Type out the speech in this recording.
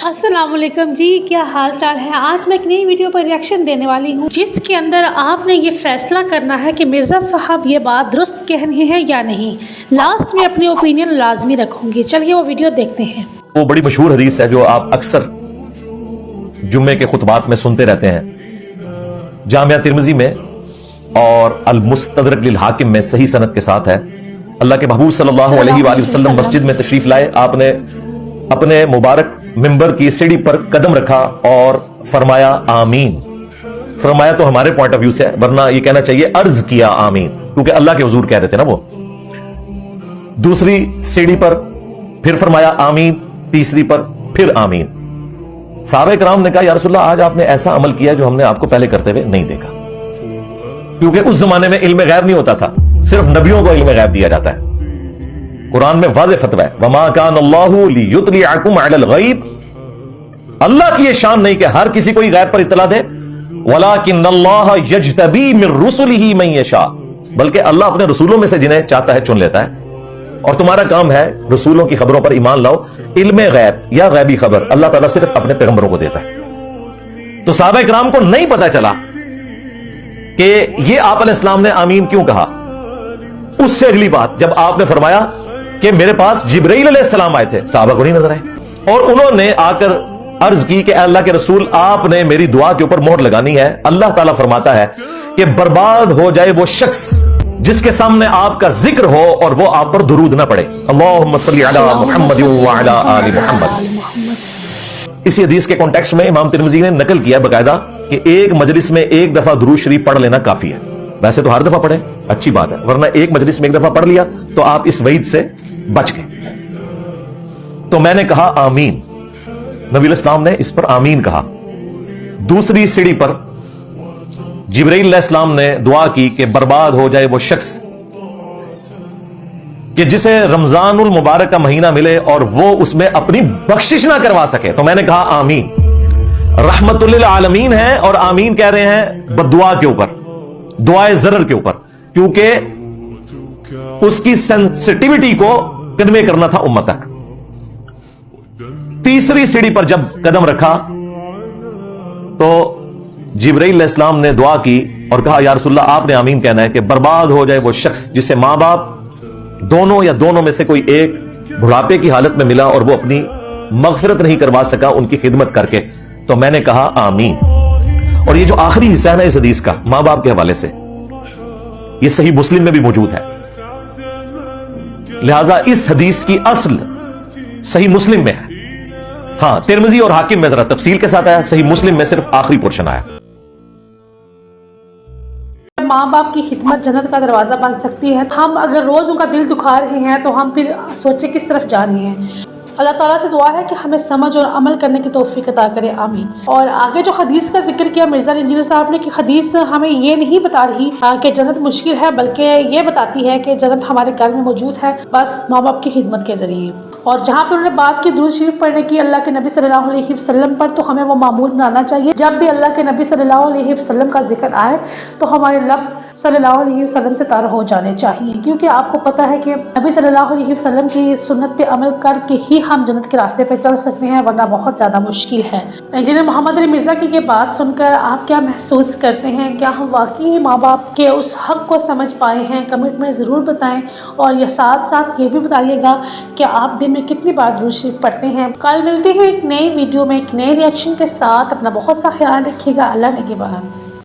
السلام علیکم جی، کیا حال چال ہے؟ آج میں ایک نئی ویڈیو پر ریاکشن دینے والی ہوں جس کے اندر آپ نے یہ فیصلہ کرنا ہے کہ مرزا صاحب یہ بات درست کہہ رہے ہیں یا نہیں۔ لاسٹ میں اپنی اوپینین لازمی رکھوں گی۔ چلیے وہ ویڈیو دیکھتے ہیں۔ وہ بڑی مشہور حدیث ہے جو آپ اکثر جمعے کے خطبات میں سنتے رہتے ہیں، جامعہ ترمذی میں اور المستدرک للحاکم میں صحیح سند کے ساتھ ہے۔ اللہ کے محبوب صلی اللہ علیہ وآلہ وسلم مسجد میں تشریف لائے، آپ نے اپنے مبارک ممبر کی سیڑھی پر قدم رکھا اور فرمایا آمین۔ فرمایا تو ہمارے پوائنٹ آف ویو سے، ورنہ یہ کہنا چاہیے عرض کیا آمین، کیونکہ اللہ کے حضور کہہ رہے تھے نا وہ۔ دوسری سیڑھی پر پھر فرمایا آمین، تیسری پر پھر آمین۔ صحابہ کرام نے کہا یا رسول اللہ، آج آپ نے ایسا عمل کیا جو ہم نے آپ کو پہلے کرتے ہوئے نہیں دیکھا، کیونکہ اس زمانے میں علم غیب نہیں ہوتا تھا، صرف نبیوں کو علم غیب دیا جاتا ہے۔ قرآن میں واضح فتوی ہے، وما کان اللہ لیطلعکم علی الغیب، اللہ کی یہ شان نہیں کہ ہر کسی کو ہی غیب پر اطلاع دے، ولکن اللہ یجتبی من رسلہ من یشاء، بلکہ اللہ اپنے رسولوں میں سے جنہیں چاہتا ہے چن لیتا ہے۔ اور تمہارا کام ہے رسولوں کی خبروں پر ایمان لاؤ۔ علم غیب یا غیبی خبر اللہ تعالیٰ صرف اپنے پیغمبروں کو دیتا ہے۔ تو صحابہ کرام کو نہیں پتا چلا کہ یہ آپ علیہ السلام نے آمین کیوں کہا۔ اس سے اگلی بات جب آپ نے فرمایا کہ میرے پاس جبرائیل علیہ السلام آئے تھے، صحابہ کو نہیں نظر آئے، اور انہوں نے آ کر عرض کی کہ اے اللہ کے رسول، آپ نے میری دعا کے اوپر مہر لگانی ہے۔ اللہ تعالیٰ فرماتا ہے کہ برباد ہو جائے وہ شخص جس کے سامنے آپ کا ذکر ہو اور وہ آپ پر درود نہ پڑے۔ اللہم صلی علی محمد وعلی آل محمد۔ اسی حدیث کے کانٹیکسٹ میں امام ترمذی نے نقل کیا باقاعدہ کہ ایک مجلس میں ایک دفعہ درود شریف پڑھ لینا کافی ہے۔ ویسے تو ہر دفعہ پڑھے اچھی بات ہے، ورنہ ایک مجلس میں ایک دفعہ پڑھ لیا تو آپ اس وعید سے بچ گئے۔ تو میں نے کہا آمین، نبی علیہ السلام نے اس پر آمین کہا۔ دوسری سیڑھی پر جبرائیل علیہ السلام نے دعا کی کہ برباد ہو جائے وہ شخص کہ جسے رمضان المبارک کا مہینہ ملے اور وہ اس میں اپنی بخشش نہ کروا سکے۔ تو میں نے کہا آمین، رحمت للعالمین ہے اور آمین کہہ رہے ہیں بددعا کے اوپر، دعائے ضرر کے اوپر، کیونکہ اس کی سینسٹیوٹی کو کنوے کرنا تھا امت تک۔ تیسری سیڑھی پر جب قدم رکھا تو جبرائیل علیہ السلام نے دعا کی اور کہا یا رسول اللہ، آپ نے آمین کہنا ہے کہ برباد ہو جائے وہ شخص جسے ماں باپ دونوں یا دونوں میں سے کوئی ایک بڑھاپے کی حالت میں ملا اور وہ اپنی مغفرت نہیں کروا سکا ان کی خدمت کر کے۔ تو میں نے کہا آمین۔ اور یہ جو آخری حصہ ہے نا اس حدیث کا ماں باپ کے حوالے سے، یہ صحیح مسلم میں بھی موجود ہے، لہذا اس حدیث کی اصل صحیح مسلم میں ہے۔ ہاں، ترمذی اور حاکم میں ذرا تفصیل کے ساتھ آیا، صحیح مسلم میں صرف آخری پورشن آیا۔ ماں باپ کی خدمت جنت کا دروازہ بن سکتی ہے۔ ہم اگر روز ان کا دل دکھا رہے ہیں تو ہم پھر سوچیں کس طرف جا رہے ہیں۔ اللہ تعالیٰ سے دعا ہے کہ ہمیں سمجھ اور عمل کرنے کی توفیق عطا کرے، آمین۔ اور آگے جو حدیث کا ذکر کیا مرزا انجینئر صاحب نے کہ حدیث ہمیں یہ نہیں بتا رہی کہ جنت مشکل ہے، بلکہ یہ بتاتی ہے کہ جنت ہمارے گھر میں موجود ہے، بس ماں باپ کی خدمت کے ذریعے۔ اور جہاں پہ انہوں نے بات کی درود شریف پڑھنے کی اللہ کے نبی صلی اللہ علیہ وسلم پر، تو ہمیں وہ معمول بنانا چاہیے۔ جب بھی اللہ کے نبی صلی اللہ علیہ وسلم کا ذکر آئے تو ہمارے لب صلی اللہ علیہ وسلم سے تار ہو جانے چاہیے، کیونکہ آپ کو پتہ ہے کہ نبی صلی اللہ علیہ وسلم کی سنت پہ عمل کر کے ہی ہم جنت کے راستے پہ چل سکتے ہیں، ورنہ بہت زیادہ مشکل ہے۔ انجینئر محمد علی مرزا کی یہ بات سن کر آپ کیا محسوس کرتے ہیں؟ کیا ہم واقعی ماں باپ کے اس حق کو سمجھ پائے ہیں؟ کمنٹ میں ضرور بتائیں، اور یہ ساتھ ساتھ یہ بھی بتائیے گا کہ آپ دن میں کتنی بار درود شریف پڑھتے ہیں۔ کل ملتے ہیں ایک نئی ویڈیو میں ایک نئے ریاکشن کے ساتھ۔ اپنا بہت سا خیال رکھیے گا۔ اللہ نگہبان۔